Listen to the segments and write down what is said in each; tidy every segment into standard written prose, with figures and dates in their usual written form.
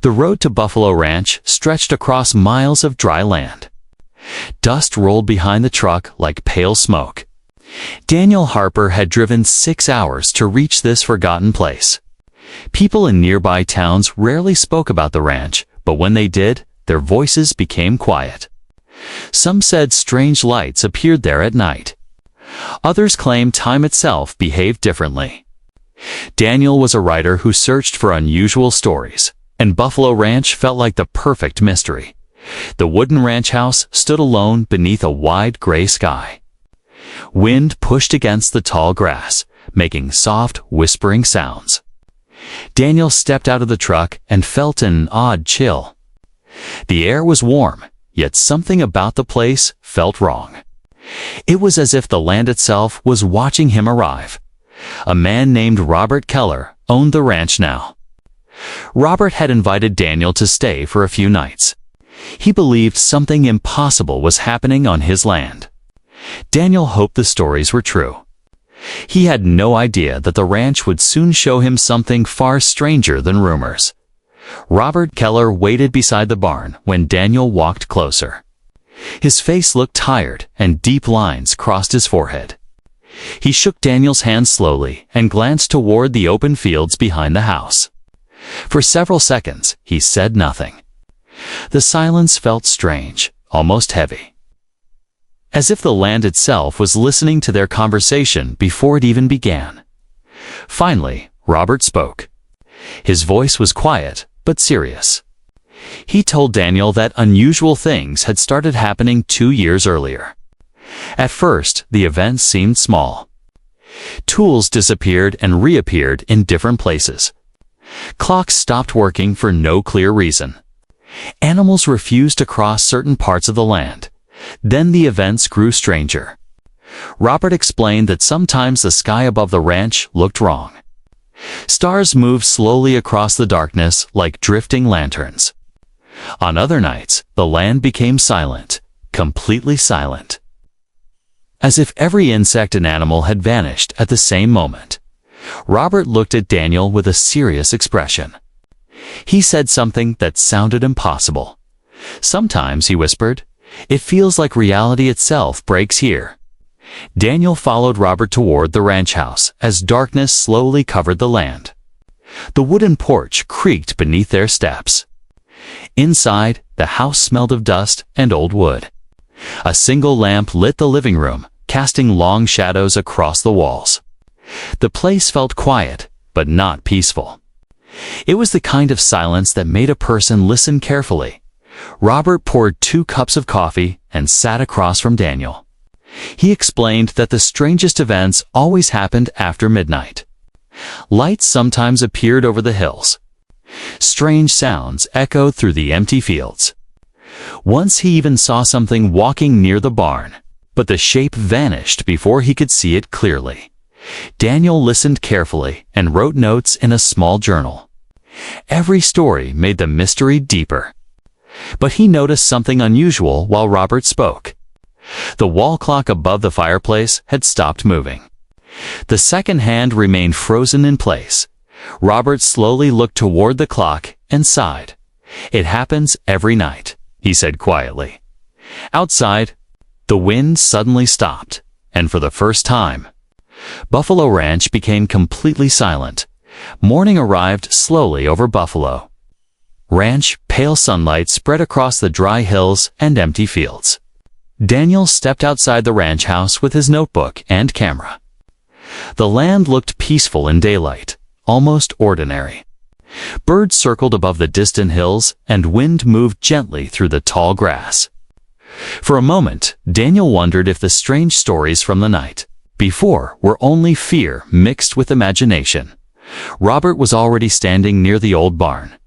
The road to Buffalo Ranch stretched across miles of dry land. Dust rolled behind the truck like pale smoke. Daniel Harper had driven 6 hours to reach this forgotten place. People in nearby towns rarely spoke about the ranch, but when they did, their voices became quiet. Some said strange lights appeared there at night. Others claimed time itself behaved differently. Daniel was a writer who searched for unusual stories, and Buffalo Ranch felt like the perfect mystery. The wooden ranch house stood alone beneath a wide gray sky. Wind pushed against the tall grass, making soft, whispering sounds. Daniel stepped out of the truck and felt an odd chill. The air was warm, yet something about the place felt wrong. It was as if the land itself was watching him arrive. A man named Robert Keller owned the ranch now. Robert had invited Daniel to stay for a few nights. He believed something impossible was happening on his land. Daniel hoped the stories were true. He had no idea that the ranch would soon show him something far stranger than rumors. Robert Keller waited beside the barn when Daniel walked closer. His face looked tired and deep lines crossed his forehead. He shook Daniel's hand slowly and glanced toward the open fields behind the house. For several seconds, he said nothing. The silence felt strange, almost heavy. As if the land itself was listening to their conversation before it even began. Finally, Robert spoke. His voice was quiet, but serious. He told Daniel that unusual things had started happening 2 years earlier. At first, the events seemed small. Tools disappeared and reappeared in different places. Clocks stopped working for no clear reason. Animals refused to cross certain parts of the land. Then the events grew stranger. Robert explained that sometimes the sky above the ranch looked wrong. Stars moved slowly across the darkness like drifting lanterns. On other nights, the land became silent, completely silent. As if every insect and animal had vanished at the same moment. Robert looked at Daniel with a serious expression. He said something that sounded impossible. Sometimes, he whispered, it feels like reality itself breaks here. Daniel followed Robert toward the ranch house as darkness slowly covered the land. The wooden porch creaked beneath their steps. Inside, the house smelled of dust and old wood. A single lamp lit the living room, casting long shadows across the walls. The place felt quiet, but not peaceful. It was the kind of silence that made a person listen carefully. Robert poured 2 cups of coffee and sat across from Daniel. He explained that the strangest events always happened after midnight. Lights sometimes appeared over the hills. Strange sounds echoed through the empty fields. Once he even saw something walking near the barn, but the shape vanished before he could see it clearly. Daniel listened carefully and wrote notes in a small journal. Every story made the mystery deeper. But he noticed something unusual while Robert spoke. The wall clock above the fireplace had stopped moving. The second hand remained frozen in place. Robert slowly looked toward the clock and sighed. It happens every night, he said quietly. Outside, the wind suddenly stopped, and for the first time, Buffalo Ranch became completely silent. Morning arrived slowly over Buffalo Ranch. Pale sunlight spread across the dry hills and empty fields. Daniel stepped outside the ranch house with his notebook and camera. The land looked peaceful in daylight, almost ordinary. Birds circled above the distant hills, and wind moved gently through the tall grass. For a moment, Daniel wondered if the strange stories from the night before were only fear mixed with imagination. Robert was already standing near the old barn.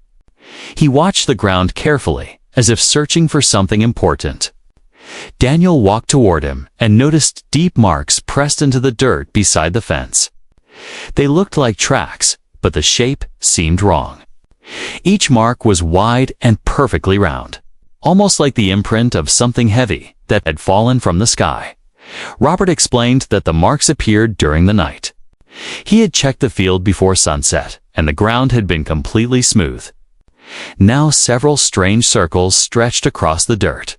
He watched the ground carefully, as if searching for something important. Daniel walked toward him and noticed deep marks pressed into the dirt beside the fence. They looked like tracks, but the shape seemed wrong. Each mark was wide and perfectly round, almost like the imprint of something heavy that had fallen from the sky. Robert explained that the marks appeared during the night. He had checked the field before sunset, and the ground had been completely smooth. Now several strange circles stretched across the dirt,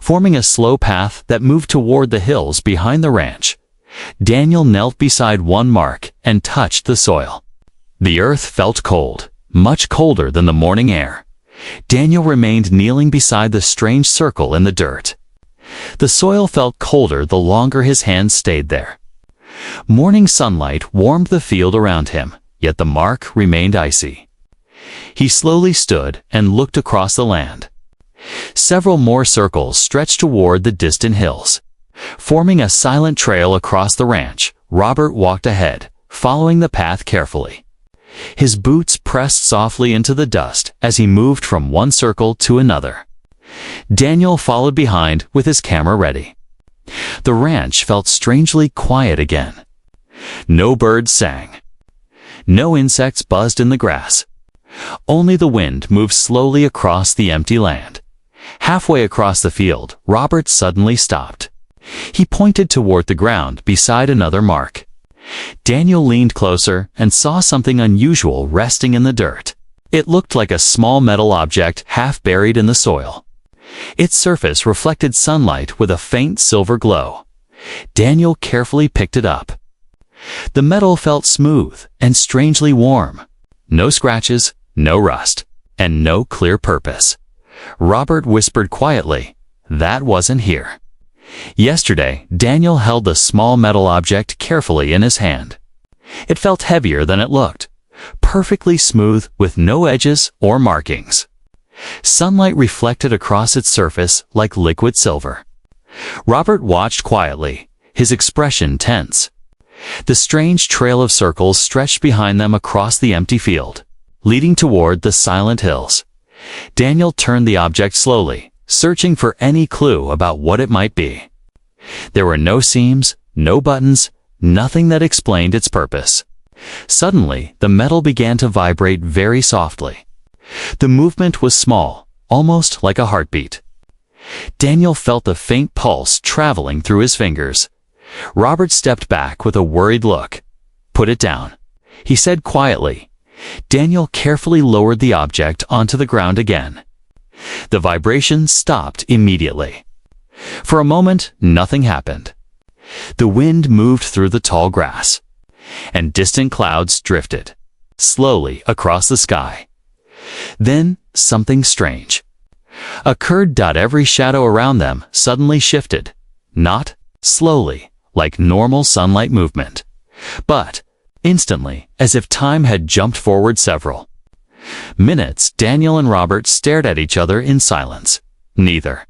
forming a slow path that moved toward the hills behind the ranch. Daniel knelt beside one mark and touched the soil. The earth felt cold, much colder than the morning air. Daniel remained kneeling beside the strange circle in the dirt. The soil felt colder the longer his hands stayed there. Morning sunlight warmed the field around him, yet the mark remained icy. He slowly stood and looked across the land. Several more circles stretched toward the distant hills. Forming a silent trail across the ranch, Robert walked ahead, following the path carefully. His boots pressed softly into the dust as he moved from one circle to another. Daniel followed behind with his camera ready. The ranch felt strangely quiet again. No birds sang. No insects buzzed in the grass. Only the wind moved slowly across the empty land. Halfway across the field, Robert suddenly stopped. He pointed toward the ground beside another mark. Daniel leaned closer and saw something unusual resting in the dirt. It looked like a small metal object half buried in the soil. Its surface reflected sunlight with a faint silver glow. Daniel carefully picked it up. The metal felt smooth and strangely warm. No scratches, no rust, and no clear purpose. Robert whispered quietly, "That wasn't here." Yesterday, Daniel held the small metal object carefully in his hand. It felt heavier than it looked, perfectly smooth with no edges or markings. Sunlight reflected across its surface like liquid silver. Robert watched quietly, his expression tense. The strange trail of circles stretched behind them across the empty field, leading toward the silent hills. Daniel turned the object slowly, searching for any clue about what it might be. There were no seams, no buttons, nothing that explained its purpose. Suddenly, the metal began to vibrate very softly. The movement was small, almost like a heartbeat. Daniel felt the faint pulse traveling through his fingers. Robert stepped back with a worried look. "Put it down," he said quietly. Daniel carefully lowered the object onto the ground again. The vibration stopped immediately. For a moment, nothing happened. The wind moved through the tall grass, and distant clouds drifted slowly across the sky. Then, something strange occurred. Every shadow around them suddenly shifted, not slowly, like normal sunlight movement, but instantly, as if time had jumped forward several minutes. Daniel and Robert stared at each other in silence. Neither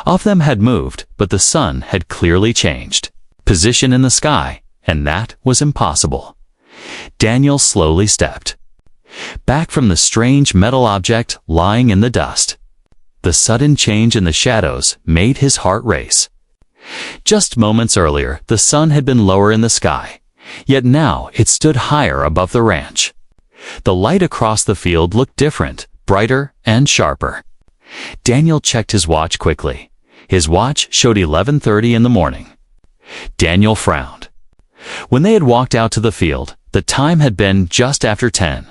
of them had moved, but the sun had clearly changed position in the sky, and that was impossible. Daniel slowly stepped back from the strange metal object lying in the dust. The sudden change in the shadows made his heart race. Just moments earlier, the sun had been lower in the sky, yet now it stood higher above the ranch. The light across the field looked different, brighter and sharper. Daniel checked his watch quickly. His watch showed 11:30 in the morning. Daniel frowned. When they had walked out to the field, the time had been just after 10.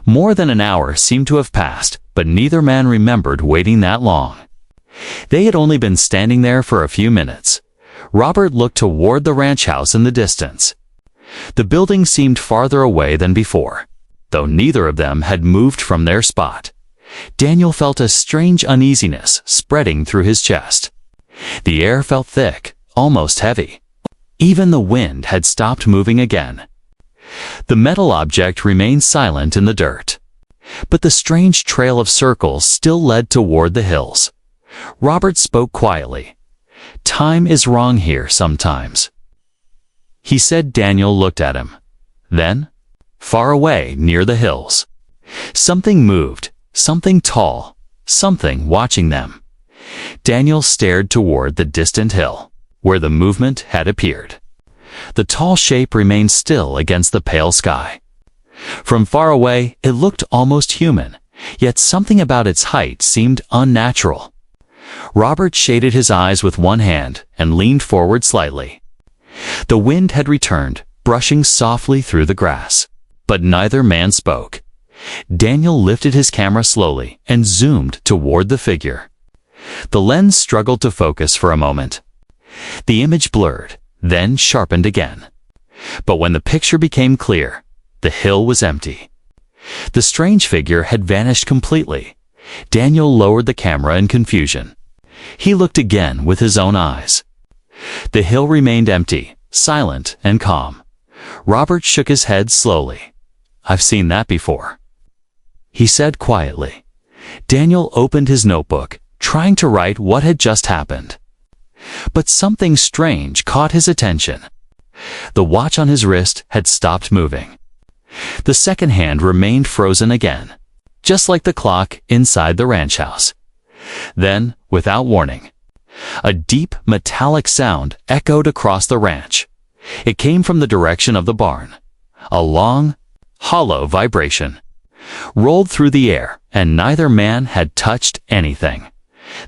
More than an hour seemed to have passed, but neither man remembered waiting that long. They had only been standing there for a few minutes. Robert looked toward the ranch house in the distance. The building seemed farther away than before, though neither of them had moved from their spot. Daniel felt a strange uneasiness spreading through his chest. The air felt thick, almost heavy. Even the wind had stopped moving again. The metal object remained silent in the dirt, but the strange trail of circles still led toward the hills. Robert spoke quietly. "Time is wrong here sometimes," he said. Daniel looked at him. Then, far away near the hills, something moved, something tall, something watching them. Daniel stared toward the distant hill, where the movement had appeared. The tall shape remained still against the pale sky. From far away, it looked almost human, yet something about its height seemed unnatural. Robert shaded his eyes with one hand and leaned forward slightly. The wind had returned, brushing softly through the grass, but neither man spoke. Daniel lifted his camera slowly and zoomed toward the figure. The lens struggled to focus for a moment. The image blurred, then sharpened again. But when the picture became clear, the hill was empty. The strange figure had vanished completely. Daniel lowered the camera in confusion. He looked again with his own eyes. The hill remained empty, silent and calm. Robert shook his head slowly. "I've seen that before," he said quietly. Daniel opened his notebook, trying to write what had just happened. But something strange caught his attention. The watch on his wrist had stopped moving. The second hand remained frozen again, just like the clock inside the ranch house. Then, without warning, a deep metallic sound echoed across the ranch. It came from the direction of the barn. A long, hollow vibration rolled through the air, and neither man had touched anything.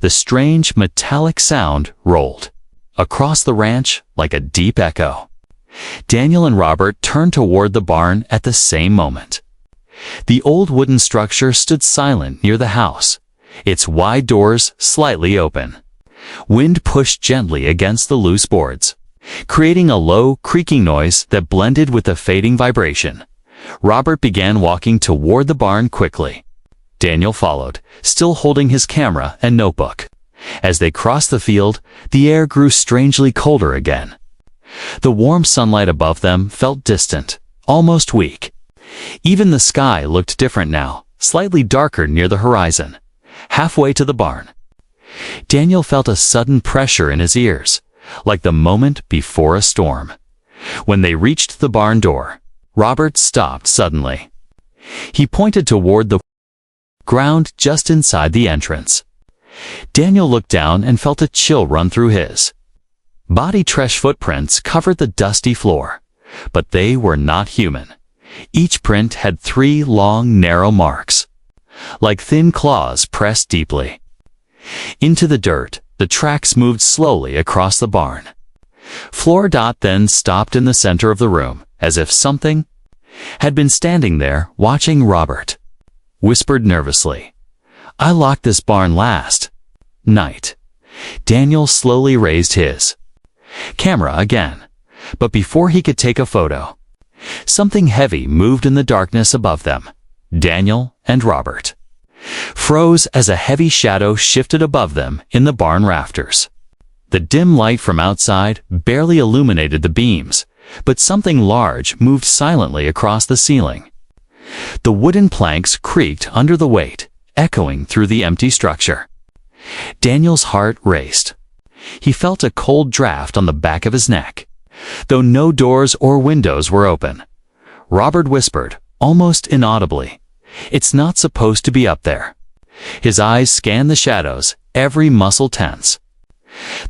The strange metallic sound rolled across the ranch like a deep echo. Daniel and Robert turned toward the barn at the same moment. The old wooden structure stood silent near the house, its wide doors slightly open. Wind pushed gently against the loose boards, creating a low, creaking noise that blended with the fading vibration. Robert began walking toward the barn quickly. Daniel followed, still holding his camera and notebook. As they crossed the field, the air grew strangely colder again. The warm sunlight above them felt distant, almost weak. Even the sky looked different now, slightly darker near the horizon. Halfway to the barn, Daniel felt a sudden pressure in his ears, like the moment before a storm. When they reached the barn door, Robert stopped suddenly. He pointed toward the ground just inside the entrance. Daniel looked down and felt a chill run through his body. Trash footprints covered the dusty floor, but they were not human. Each print had 3 long, narrow marks, like thin claws pressed deeply into the dirt. The tracks moved slowly across the barn. Floor. Then stopped in the center of the room, as if something had been standing there watching. Robert whispered nervously, "I locked this barn last night." Daniel slowly raised his camera again, but before he could take a photo, something heavy moved in the darkness above them. Daniel and Robert froze as a heavy shadow shifted above them in the barn rafters. The dim light from outside barely illuminated the beams, but something large moved silently across the ceiling. The wooden planks creaked under the weight, echoing through the empty structure. Daniel's heart raced. He felt a cold draft on the back of his neck, though no doors or windows were open. Robert whispered, almost inaudibly, "It's not supposed to be up there." His eyes scanned the shadows, every muscle tense.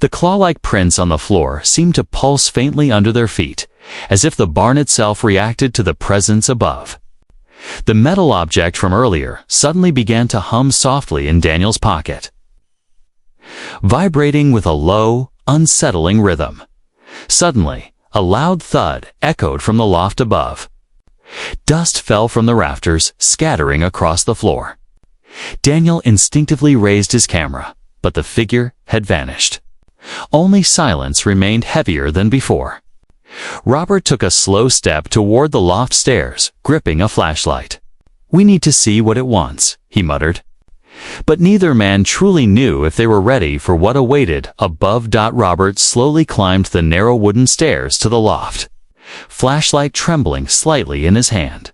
The claw-like prints on the floor seemed to pulse faintly under their feet, as if the barn itself reacted to the presence above. The metal object from earlier suddenly began to hum softly in Daniel's pocket, vibrating with a low, unsettling rhythm. Suddenly, a loud thud echoed from the loft above. Dust fell from the rafters, scattering across the floor. Daniel instinctively raised his camera, but the figure had vanished. Only silence remained heavier than before. Robert took a slow step toward the loft stairs, gripping a flashlight. "We need to see what it wants," he muttered. But neither man truly knew if they were ready for what awaited above. Robert slowly climbed the narrow wooden stairs to the loft, flashlight trembling slightly in his hand.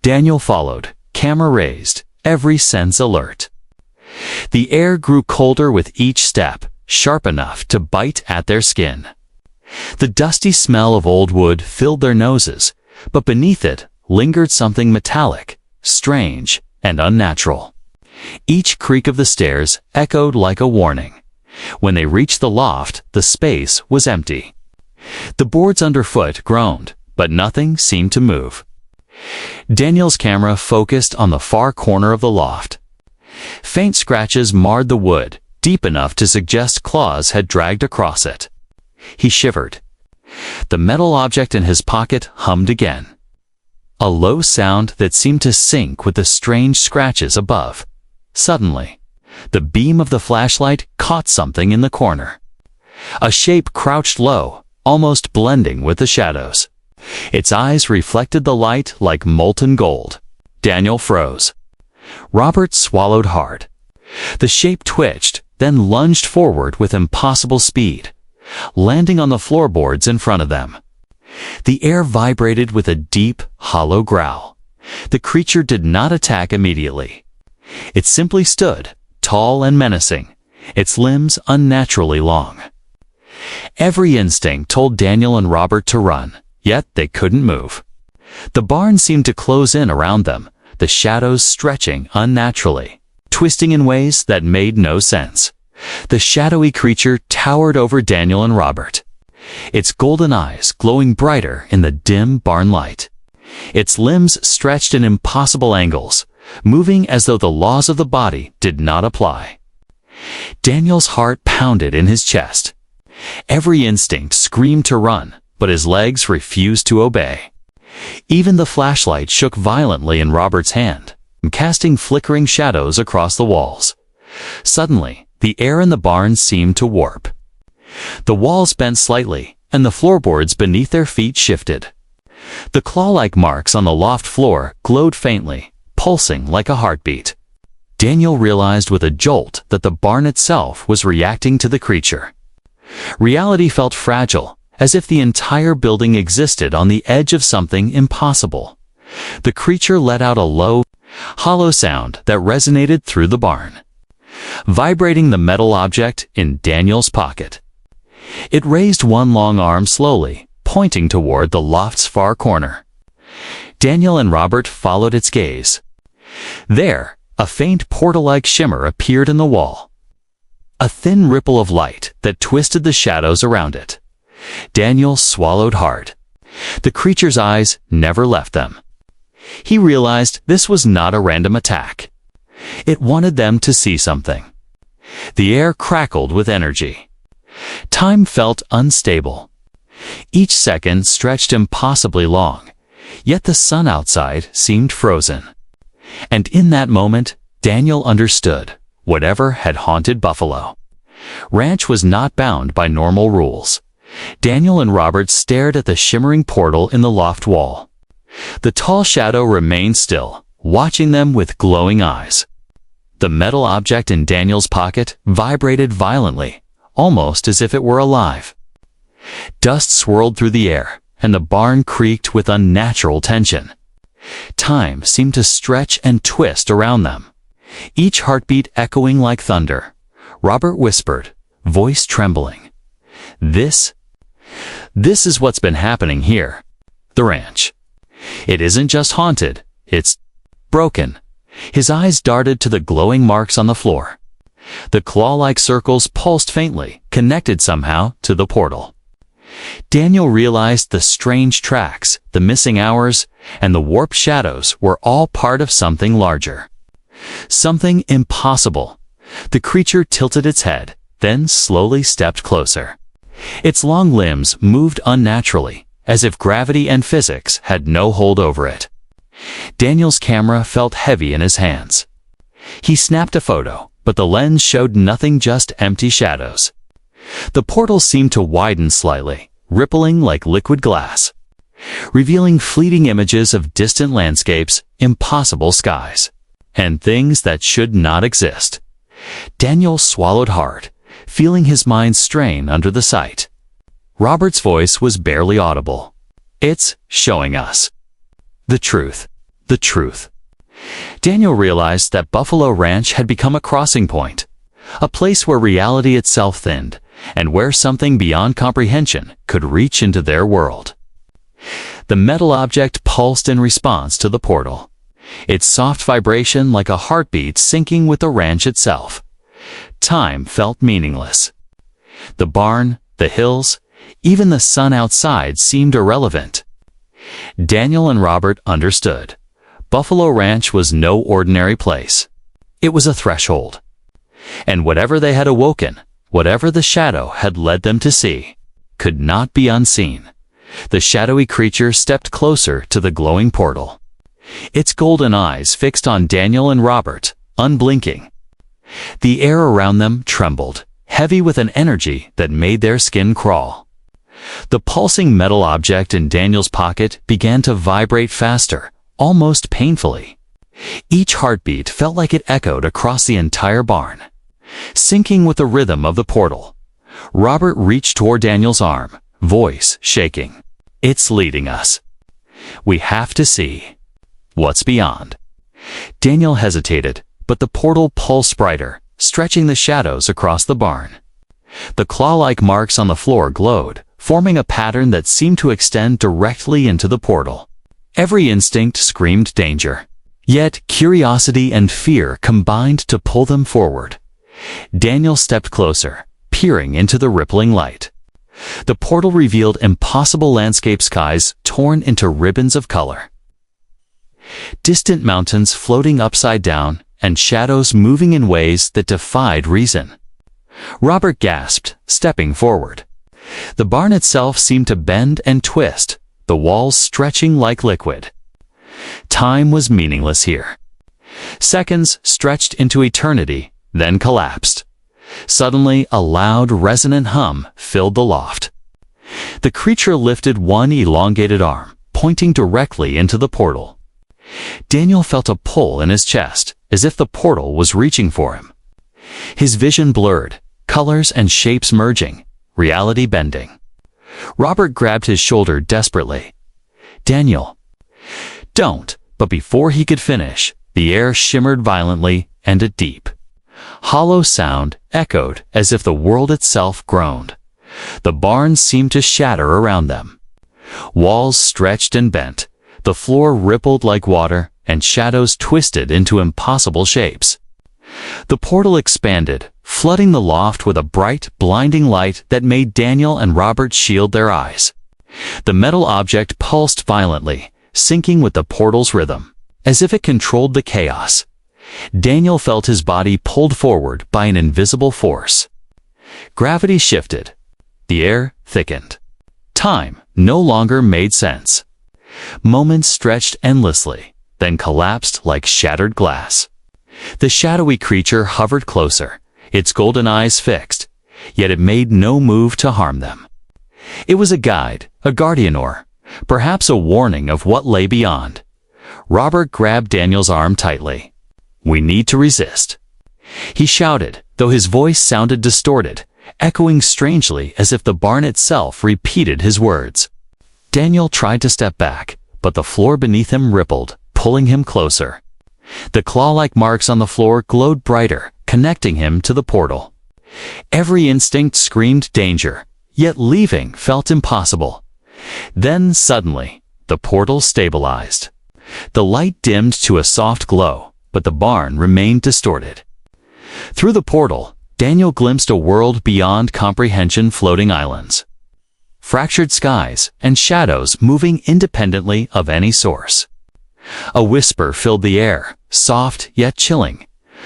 Daniel followed, camera raised, every sense alert. The air grew colder with each step, sharp enough to bite at their skin. The dusty smell of old wood filled their noses, but beneath it lingered something metallic, strange, and unnatural. Each creak of the stairs echoed like a warning. When they reached the loft, the space was empty. The boards underfoot groaned, but nothing seemed to move. Daniel's camera focused on the far corner of the loft. Faint scratches marred the wood, deep enough to suggest claws had dragged across it. He shivered. The metal object in his pocket hummed again. a low sound that seemed to sync with the strange scratches above. Suddenly, the beam of the flashlight caught something in the corner. A shape crouched low, almost blending with the shadows. Its eyes reflected the light like molten gold. Daniel froze. Robert swallowed hard. The shape twitched, then lunged forward with impossible speed, landing on the floorboards in front of them. The air vibrated with a deep, hollow growl. The creature did not attack immediately. It simply stood, tall and menacing, its limbs unnaturally long. Every instinct told Daniel and Robert to run, yet they couldn't move. The barn seemed to close in around them, the shadows stretching unnaturally, twisting in ways that made no sense. The shadowy creature towered over Daniel and Robert, its golden eyes glowing brighter in the dim barn light. Its limbs stretched in impossible angles, moving as though the laws of the body did not apply. Daniel's heart pounded in his chest. Every instinct screamed to run, but his legs refused to obey. Even the flashlight shook violently in Robert's hand, casting flickering shadows across the walls. Suddenly, the air in the barn seemed to warp. The walls bent slightly, and the floorboards beneath their feet shifted. The claw-like marks on the loft floor glowed faintly, pulsing like a heartbeat. Daniel realized with a jolt that the barn itself was reacting to the creature. Reality felt fragile, as if the entire building existed on the edge of something impossible. The creature let out a low, hollow sound that resonated through the barn, vibrating the metal object in Daniel's pocket. It raised one long arm slowly, pointing toward the loft's far corner. Daniel and Robert followed its gaze. There, a faint portal-like shimmer appeared in the wall, a thin ripple of light that twisted the shadows around it. Daniel swallowed hard. The creature's eyes never left them. He realized this was not a random attack. It wanted them to see something. The air crackled with energy. Time felt unstable. Each second stretched impossibly long, yet the sun outside seemed frozen. And in that moment, Daniel understood whatever had haunted Buffalo Ranch was not bound by normal rules. Daniel and Robert stared at the shimmering portal in the loft wall. The tall shadow remained still, watching them with glowing eyes. The metal object in Daniel's pocket vibrated violently, almost as if it were alive. Dust swirled through the air, and the barn creaked with unnatural tension. Time seemed to stretch and twist around them, each heartbeat echoing like thunder. Robert whispered, voice trembling, This is what's been happening here. The ranch. It isn't just haunted, it's broken." His eyes darted to the glowing marks on the floor. The claw-like circles pulsed faintly, connected somehow to the portal. Daniel realized the strange tracks, the missing hours, and the warped shadows were all part of something larger. Something impossible. The creature tilted its head, then slowly stepped closer. Its long limbs moved unnaturally, as if gravity and physics had no hold over it. Daniel's camera felt heavy in his hands. He snapped a photo, but the lens showed nothing, just empty shadows. The portal seemed to widen slightly, rippling like liquid glass, revealing fleeting images of distant landscapes, impossible skies, and things that should not exist. Daniel swallowed hard, feeling his mind strain under the sight. Robert's voice was barely audible. "It's showing us the truth. The truth." Daniel realized that Buffalo Ranch had become a crossing point, a place where reality itself thinned, and where something beyond comprehension could reach into their world. The metal object pulsed in response to the portal, its soft vibration like a heartbeat syncing with the ranch itself. Time felt meaningless. The barn, the hills, even the sun outside seemed irrelevant. Daniel and Robert understood. Buffalo Ranch was no ordinary place. It was a threshold. And whatever they had awoken, whatever the shadow had led them to see, could not be unseen. The shadowy creature stepped closer to the glowing portal. Its golden eyes fixed on Daniel and Robert, unblinking. The air around them trembled, heavy with an energy that made their skin crawl. The pulsing metal object in Daniel's pocket began to vibrate faster, almost painfully. Each heartbeat felt like it echoed across the entire barn. Syncing with the rhythm of the portal, Robert reached toward Daniel's arm, voice shaking. "It's leading us. We have to see what's beyond." Daniel hesitated, but the portal pulsed brighter, stretching the shadows across the barn. The claw-like marks on the floor glowed, forming a pattern that seemed to extend directly into the portal. Every instinct screamed danger. Yet curiosity and fear combined to pull them forward. Daniel stepped closer, peering into the rippling light. The portal revealed impossible landscape skies torn into ribbons of color. Distant mountains floating upside down, and shadows moving in ways that defied reason. Robert gasped, stepping forward. The barn itself seemed to bend and twist, the walls stretching like liquid. Time was meaningless here. Seconds stretched into eternity, then collapsed. Suddenly, a loud, resonant hum filled the loft. The creature lifted one elongated arm, pointing directly into the portal. Daniel felt a pull in his chest, as if the portal was reaching for him. His vision blurred, colors and shapes merging, reality bending. Robert grabbed his shoulder desperately. "Daniel, don't!" But before he could finish, the air shimmered violently, and a deep, hollow sound echoed as if the world itself groaned. The barn seemed to shatter around them. Walls stretched and bent, the floor rippled like water, and shadows twisted into impossible shapes. The portal expanded, flooding the loft with a bright, blinding light that made Daniel and Robert shield their eyes. The metal object pulsed violently, syncing with the portal's rhythm, as if it controlled the chaos. Daniel felt his body pulled forward by an invisible force. Gravity shifted. The air thickened. Time no longer made sense. Moments stretched endlessly, then collapsed like shattered glass. The shadowy creature hovered closer, its golden eyes fixed, yet it made no move to harm them. It was a guide, a guardian, or perhaps a warning of what lay beyond. Robert grabbed Daniel's arm tightly. "We need to resist," he shouted, though his voice sounded distorted, echoing strangely as if the barn itself repeated his words. Daniel tried to step back, but the floor beneath him rippled, pulling him closer. The claw-like marks on the floor glowed brighter, connecting him to the portal. Every instinct screamed danger, yet leaving felt impossible. Then suddenly, the portal stabilized. The light dimmed to a soft glow, but the barn remained distorted. Through the portal, Daniel glimpsed a world beyond comprehension, floating islands, fractured skies, and shadows moving independently of any source. A whisper filled the air, soft yet chilling,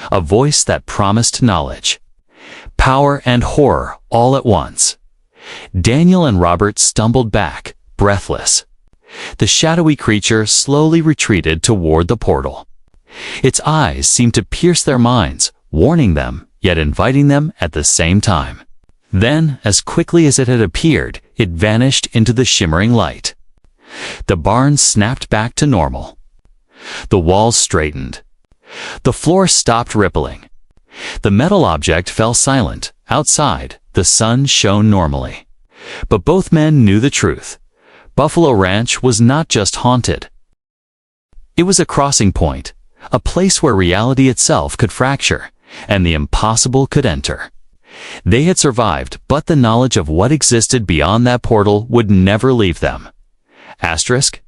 a voice that promised knowledge, power, and horror all at once. Daniel and Robert stumbled back, breathless. The shadowy creature slowly retreated toward the portal. Its eyes seemed to pierce their minds, warning them, yet inviting them at the same time. Then, as quickly as it had appeared, it vanished into the shimmering light. The barn snapped back to normal. The walls straightened. The floor stopped rippling. The metal object fell silent. Outside, the sun shone normally. But both men knew the truth. Buffalo Ranch was not just haunted. It was a crossing point, a place where reality itself could fracture, and the impossible could enter. They had survived, but the knowledge of what existed beyond that portal would never leave them. Asterisk,